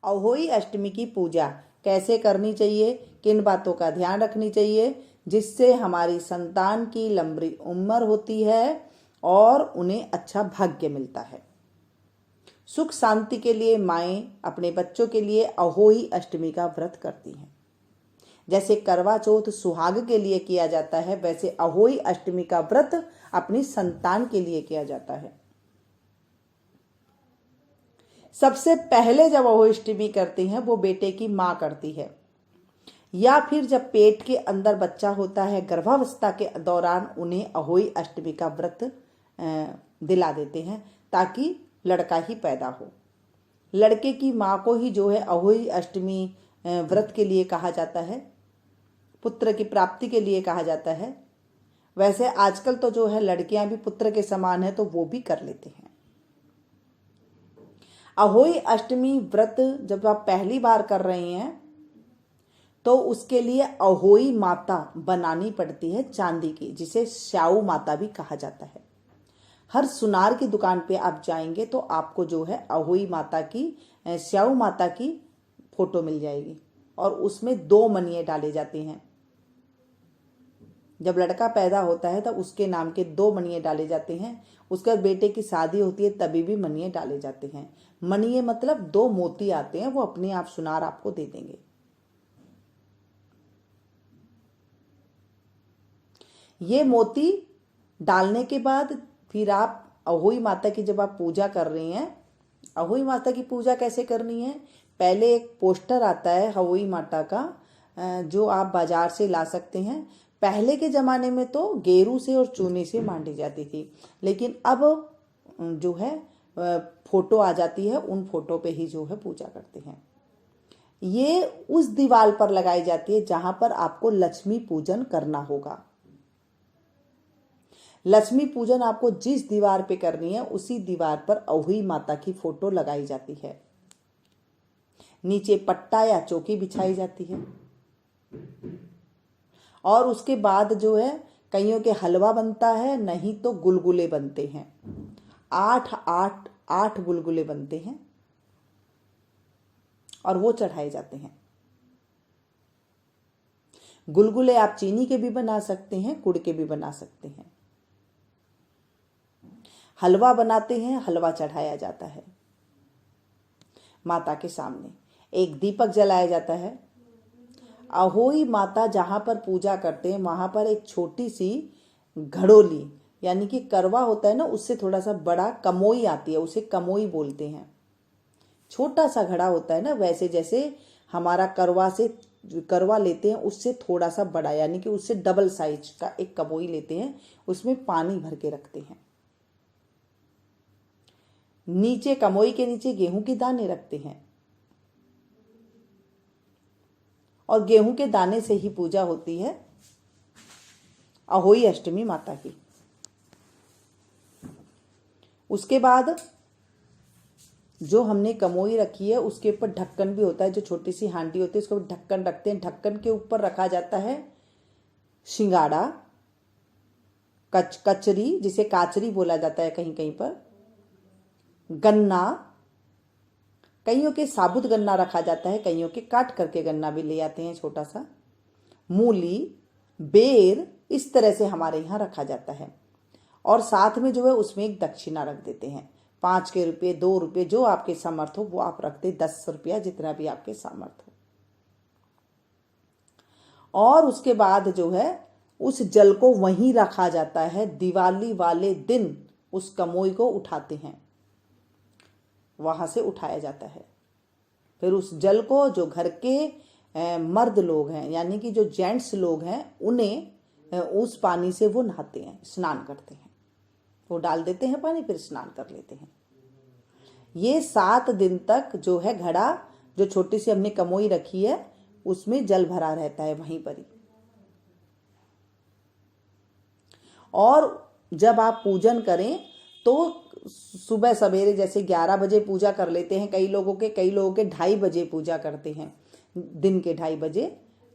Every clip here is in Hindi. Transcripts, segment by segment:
अहोई अष्टमी की पूजा कैसे करनी चाहिए, किन बातों का ध्यान रखनी चाहिए जिससे हमारी संतान की लंबी उम्र होती है और उन्हें अच्छा भाग्य मिलता है। सुख शांति के लिए माएँ अपने बच्चों के लिए अहोई अष्टमी का व्रत करती हैं। जैसे करवा चौथ सुहाग के लिए किया जाता है, वैसे अहोई अष्टमी का व्रत अपनी संतान के लिए किया जाता है। सबसे पहले जब अहोई अष्टमी करती हैं वो बेटे की माँ करती है, या फिर जब पेट के अंदर बच्चा होता है गर्भावस्था के दौरान उन्हें अहोई अष्टमी का व्रत दिला देते हैं ताकि लड़का ही पैदा हो। लड़के की माँ को ही जो है अहोई अष्टमी व्रत के लिए कहा जाता है, पुत्र की प्राप्ति के लिए कहा जाता है। वैसे आजकल तो जो है लड़कियां भी पुत्र के समान है तो वो भी कर लेते हैं। अहोई अष्टमी व्रत जब आप पहली बार कर रहे हैं तो उसके लिए अहोई माता बनानी पड़ती है चांदी की, जिसे स्याऊ माता भी कहा जाता है। हर सुनार की दुकान पे आप जाएंगे तो आपको जो है अहोई माता की, स्याऊ माता की फोटो मिल जाएगी और उसमें 2 मनिये डाले जाते हैं। जब लड़का पैदा होता है तब उसके नाम के 2 मनिये डाले जाते हैं। उसके बाद बेटे की शादी होती है तभी भी मनिये डाले जाते हैं। मनिये मतलब 2 मोती आते हैं, वो अपने आप सुनार आपको दे देंगे। ये मोती डालने के बाद फिर आप अहोई माता की जब आप पूजा कर रही हैं, अहोई माता की पूजा कैसे करनी है, पहले एक पोस्टर आता है अहोई माता का जो आप बाजार से ला सकते हैं। पहले के ज़माने में तो गेरू से और चूने से मांडी जाती थी, लेकिन अब जो है फोटो आ जाती है, उन फोटो पे ही जो है पूजा करते हैं। ये उस दीवार पर लगाई जाती है जहां पर आपको लक्ष्मी पूजन करना होगा। लक्ष्मी पूजन आपको जिस दीवार पे करनी है उसी दीवार पर अहोई माता की फोटो लगाई जाती है। नीचे पट्टा या चौकी बिछाई जाती है और उसके बाद जो है कईयों के हलवा बनता है, नहीं तो गुलगुले बनते हैं। 8 गुलगुले बनते हैं और वो चढ़ाए जाते हैं। गुलगुले आप चीनी के भी बना सकते हैं, गुड़ के भी बना सकते हैं। हलवा बनाते हैं, हलवा चढ़ाया जाता है माता के सामने। एक दीपक जलाया जाता है। अहोई माता जहां पर पूजा करते हैं वहां पर एक छोटी सी घड़ोली, यानी कि करवा होता है ना, उससे थोड़ा सा बड़ा कमोई आती है, उसे कमोई बोलते हैं। छोटा सा घड़ा होता है ना, वैसे जैसे हमारा करवा लेते हैं उससे थोड़ा सा बड़ा, यानी कि उससे डबल साइज का एक कमोई लेते हैं, उसमें पानी भर के रखते हैं। नीचे कमोई के नीचे गेहूं के दाने रखते हैं और गेहूं के दाने से ही पूजा होती है अहोई अष्टमी माता की। उसके बाद जो हमने कमोई रखी है उसके ऊपर ढक्कन भी होता है, जो छोटी सी हांडी होती है उसके ऊपर ढक्कन रखते हैं। ढक्कन के ऊपर रखा जाता है शिंगाड़ा, कचरी जिसे काचरी बोला जाता है कहीं कहीं पर, गन्ना, कईयों के साबुत गन्ना रखा जाता है, कईयों के काट करके गन्ना भी ले आते हैं छोटा सा, मूली, बेर, इस तरह से हमारे यहाँ रखा जाता है। और साथ में जो है उसमें एक दक्षिणा रख देते हैं, 5 के रुपये, 2 रुपये, जो आपके सामर्थ हो वो आप रखते, 10 रुपया, जितना भी आपके सामर्थ हो। और उसके बाद जो है उस जल को वहीं रखा जाता है। दिवाली वाले दिन उस कमोई को उठाते हैं, वहां से उठाया जाता है। फिर उस जल को जो घर के मर्द लोग हैं, यानी कि जो जेंट्स लोग हैं, उन्हें उस पानी से वो नहाते हैं, स्नान करते हैं। वो डाल देते हैं पानी, फिर स्नान कर लेते हैं। ये 7 दिन तक जो है घड़ा, जो छोटी सी हमने कमोई रखी है, उसमें जल भरा रहता है वहीं पर ही। और जब आप पूजन करें तो सुबह सवेरे जैसे 11 बजे पूजा कर लेते हैं कई लोगों के 2:30 बजे पूजा करते हैं, दिन के 2:30 बजे,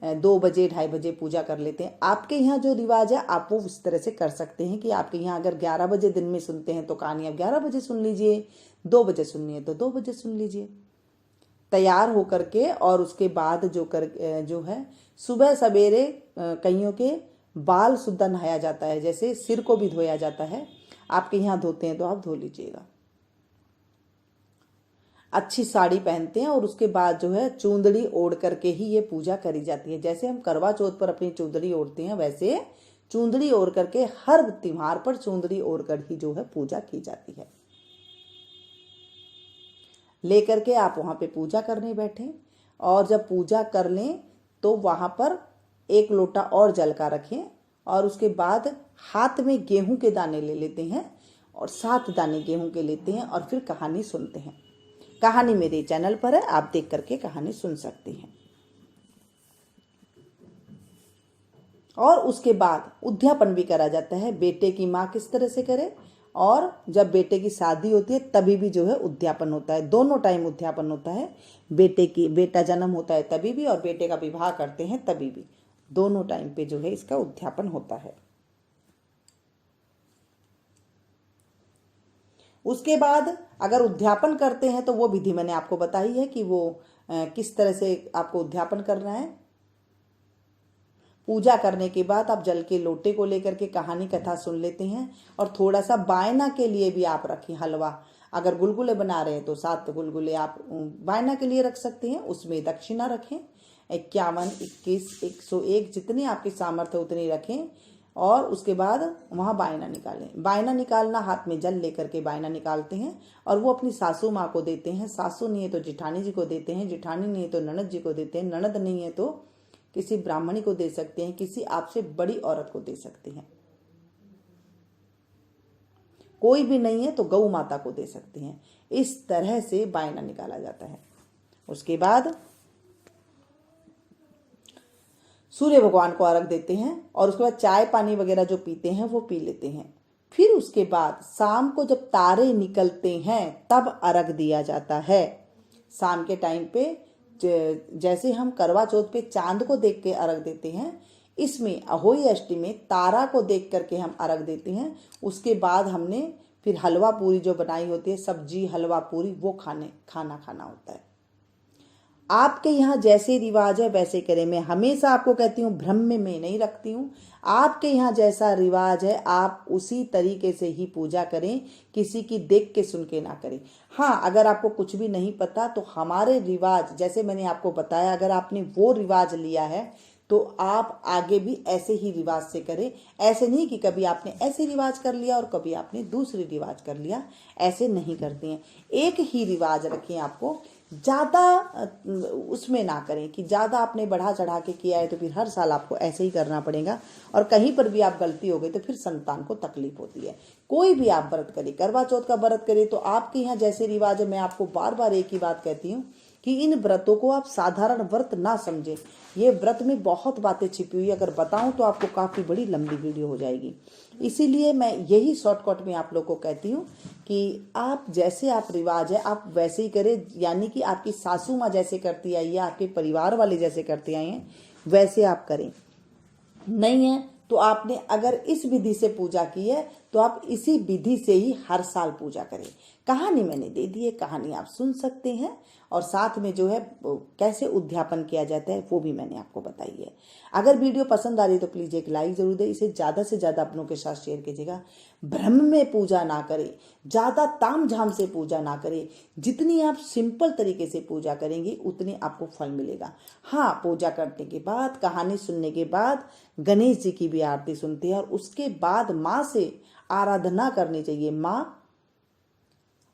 2 बजे 2:30 बजे पूजा कर लेते हैं। आपके यहाँ जो रिवाज है आप वो उस तरह से कर सकते हैं कि आपके यहाँ अगर 11 बजे दिन में सुनते हैं तो कहानी आप 11 बजे सुन लीजिए, 2 बजे सुननी है तो 2 बजे सुन लीजिए। तैयार होकर के, और उसके बाद जो है सुबह सवेरे कईयों के बाल सुद्धा नहाया जाता है, जैसे सिर को भी धोया जाता है। आपके यहाँ धोते हैं तो आप धो लीजिएगा। अच्छी साड़ी पहनते हैं और उसके बाद जो है चूंदड़ी ओढ़ करके ही ये पूजा करी जाती है। जैसे हम करवा चौथ पर अपनी चूंदड़ी ओढ़ते हैं, वैसे चूंदड़ी ओढ़ करके हर त्योहार पर चूंदड़ी ओढ़ कर ही जो है पूजा की जाती है। लेकर के आप वहां पे पूजा करने बैठें, और जब पूजा कर लें तो वहां पर एक लोटा और जल का रखें, और उसके बाद हाथ में गेहूं के दाने ले लेते हैं, और 7 दाने गेहूं के लेते हैं, और फिर कहानी सुनते हैं। कहानी मेरे चैनल पर है, आप देख करके कहानी सुन सकते हैं। और उसके बाद उद्यापन भी करा जाता है। बेटे की माँ किस तरह से करे, और जब बेटे की शादी होती है तभी भी जो है उद्यापन होता है। दोनों टाइम उद्यापन होता है। बेटा जन्म होता है तभी भी, और बेटे का विवाह करते हैं तभी भी, दोनों टाइम पे जो है इसका उद्यापन होता है। उसके बाद अगर उद्यापन करते हैं तो वो विधि मैंने आपको बताई है कि वो किस तरह से आपको उद्यापन करना है। पूजा करने के बाद आप जल के लोटे को लेकर के कहानी कथा सुन लेते हैं, और थोड़ा सा बायना के लिए भी आप रखें हलवा। अगर गुलगुले बना रहे हैं तो 7 गुलगुले आप बायना के लिए रख सकते हैं, उसमें दक्षिणा रखें। 51, 21, 101 जितनी आपकी सामर्थ्य उतनी रखें, और उसके बाद वहाँ बायना निकालें। बायना निकालना, हाथ में जल लेकर के बायना निकालते हैं, और वो अपनी सासू माँ को देते हैं। सासू नहीं है तो जिठानी जी को देते हैं, जिठानी नहीं है तो ननद जी को देते हैं, ननद नहीं है तो किसी ब्राह्मणी को दे सकते हैं, किसी आपसे बड़ी औरत को दे सकते हैं। कोई भी नहीं है तो गौ माता को दे सकते हैं। इस तरह से बायना निकाला जाता है। उसके बाद सूर्य भगवान को अर्घ देते हैं, और उसके बाद चाय पानी वगैरह जो पीते हैं वो पी लेते हैं। फिर उसके बाद शाम को जब तारे निकलते हैं तब अर्घ दिया जाता है। शाम के टाइम पे जैसे हम करवा चौथ पे चांद को देख के अर्घ देते हैं, इसमें अहोई अष्टमी में तारा को देख करके हम अर्घ देते हैं। उसके बाद हमने फिर हलवा पूरी जो बनाई होती है, सब्जी हलवा पूरी, वो खाना होता है। आपके यहाँ जैसे रिवाज है वैसे करें। मैं हमेशा आपको कहती हूँ, भ्रम में मैं नहीं रखती हूँ। आपके यहाँ जैसा रिवाज है आप उसी तरीके से ही पूजा करें, किसी की देख के सुन के ना करें। हाँ, अगर आपको कुछ भी नहीं पता तो हमारे रिवाज, जैसे मैंने आपको बताया, अगर आपने वो रिवाज लिया है तो आप आगे भी ऐसे ही रिवाज से करें। ऐसे नहीं कि कभी आपने ऐसे रिवाज कर लिया और कभी आपने दूसरी रिवाज कर लिया, ऐसे नहीं करते हैं। एक ही रिवाज रखें। आपको ज़्यादा उसमें ना करें कि ज़्यादा आपने बढ़ा चढ़ा के किया है तो फिर हर साल आपको ऐसे ही करना पड़ेगा, और कहीं पर भी आप गलती हो गई तो फिर संतान को तकलीफ होती है। कोई भी आप व्रत करें, करवा चौथ का व्रत करें, तो आपके यहाँ जैसे रिवाज है, मैं आपको बार बार एक ही बात कहती हूँ कि इन व्रतों को आप साधारण व्रत ना समझें। ये व्रत में बहुत बातें छिपी हुई है, अगर बताऊं तो आपको काफ़ी बड़ी लंबी वीडियो हो जाएगी। इसीलिए मैं यही शॉर्टकट में आप लोगों को कहती हूँ कि आप जैसे आप रिवाज है आप वैसे ही करें, यानी कि आपकी सासू माँ जैसे करती आई है, आपके परिवार वाले जैसे करते आए हैं, वैसे आप करें। नहीं है तो आपने अगर इस विधि से पूजा की है तो आप इसी विधि से ही हर साल पूजा करें। कहानी मैंने दे दी है, कहानी आप सुन सकते हैं, और साथ में जो है कैसे उद्यापन किया जाता है वो भी मैंने आपको बताई है। अगर वीडियो पसंद आ रही तो प्लीज़ एक लाइक जरूर दें, इसे ज़्यादा से ज़्यादा अपनों के साथ शेयर कीजिएगा। भ्रम में पूजा ना करें, ज़्यादा ताम झाम से पूजा ना करें। जितनी आप सिंपल तरीके से पूजा करेंगे उतनी आपको फल मिलेगा। हाँ, पूजा करने के बाद, कहानी सुनने के बाद गणेश जी की भी आरती सुनते हैं, और उसके बाद माँ से आराधना करनी चाहिए। माँ,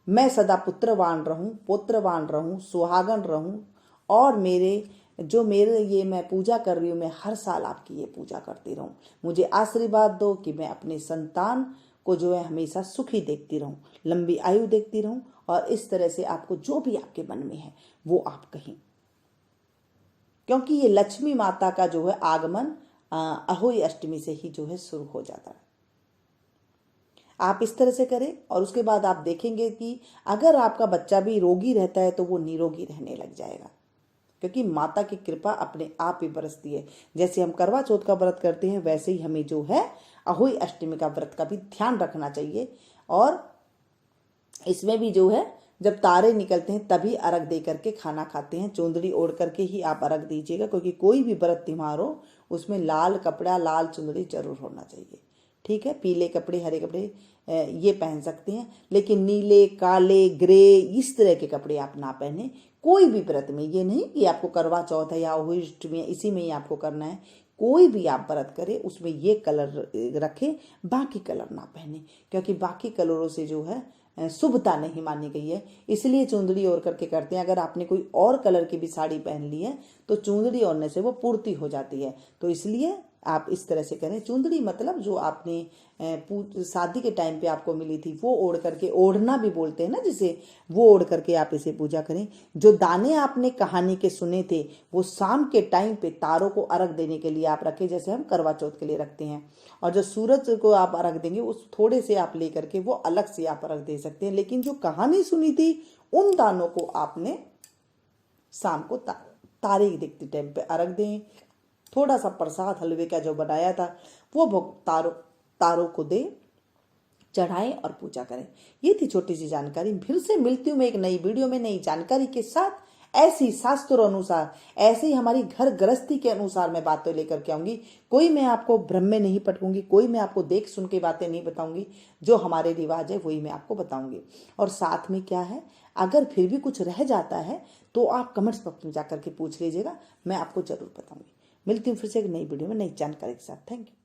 मैं सदा पुत्रवान रहूं, पुत्रवान रहूं, सुहागन रहूं, और मेरे ये मैं पूजा कर रही हूँ, मैं हर साल आपकी ये पूजा करती रहूं। मुझे आशीर्वाद दो कि मैं अपने संतान को जो है हमेशा सुखी देखती रहूं, लंबी आयु देखती रहूं, और इस तरह से आपको जो भी आपके मन में है वो आप कहें, क्योंकि ये लक्ष्मी माता का जो है आगमन अहोई अष्टमी से ही जो है शुरू हो जाता है। आप इस तरह से करें, और उसके बाद आप देखेंगे कि अगर आपका बच्चा भी रोगी रहता है तो वो निरोगी रहने लग जाएगा, क्योंकि माता की कृपा अपने आप ही बरसती है। जैसे हम करवा चौथ का व्रत करते हैं वैसे ही हमें जो है अहोई अष्टमी का व्रत का भी ध्यान रखना चाहिए, और इसमें भी जो है जब तारे निकलते हैं तभी अर्घ दे करके खाना खाते हैं। चुंदड़ी ओढ़ करके ही आप अर्घ दीजिएगा, क्योंकि कोई भी व्रत त्योहार हो उसमें लाल कपड़ा, लाल चुंदड़ी जरूर होना चाहिए। ठीक है, पीले कपड़े, हरे कपड़े ये पहन सकते हैं, लेकिन नीले, काले, ग्रे इस तरह के कपड़े आप ना पहने कोई भी व्रत में। ये नहीं कि आपको करवा चौथ है या अष्टमी है इसी में ही आपको करना है। कोई भी आप व्रत करें उसमें ये कलर रखें, बाकी कलर ना पहने, क्योंकि बाकी कलरों से जो है शुभता नहीं मानी गई है। इसलिए चुंदड़ी ओढ़ करके करते हैं। अगर आपने कोई और कलर की भी साड़ी पहन ली है तो चुंदड़ी ओढ़ने से वो पूर्ति हो जाती है। तो इसलिए आप इस तरह से करें। चुंदड़ी मतलब जो आपने शादी के टाइम पे आपको मिली थी वो ओढ़ करके, ओढ़ना भी बोलते हैं ना जिसे, वो ओढ़ करके आप इसे पूजा करें। जो दाने आपने कहानी के सुने थे वो शाम के टाइम पे तारों को अर्घ देने के लिए आप रखें, जैसे हम करवा चौथ के लिए रखते हैं। और जो सूरज को आप अर्घ देंगे उस थोड़े से आप ले करके वो अलग से आप अर्घ दे सकते हैं। लेकिन जो कहानी सुनी थी उन दानों को आपने शाम को तारे दिखते टाइम पे अर्घ दें। थोड़ा सा प्रसाद हलवे का जो बनाया था वो तारों को दे, चढ़ाएं और पूजा करें। ये थी छोटी सी जानकारी। फिर से मिलती हूँ मैं एक नई वीडियो में नई जानकारी के साथ। ऐसी शास्त्रों अनुसार, ऐसे ही हमारी घर गृहस्थी के अनुसार मैं बातें लेकर के आऊंगी। कोई मैं आपको भ्रम में नहीं पटकूंगी, कोई मैं आपको देख सुन के बातें नहीं बताऊंगी। जो हमारे रिवाज है वही मैं आपको बताऊंगी। और साथ में क्या है, अगर फिर भी कुछ रह जाता है तो आप कमेंट्स बॉक्स में जाकर के पूछ लीजिएगा, मैं आपको जरूर बताऊंगी। मिलती हूँ फिर से एक नई वीडियो में नई जानकारी के साथ। Thank you.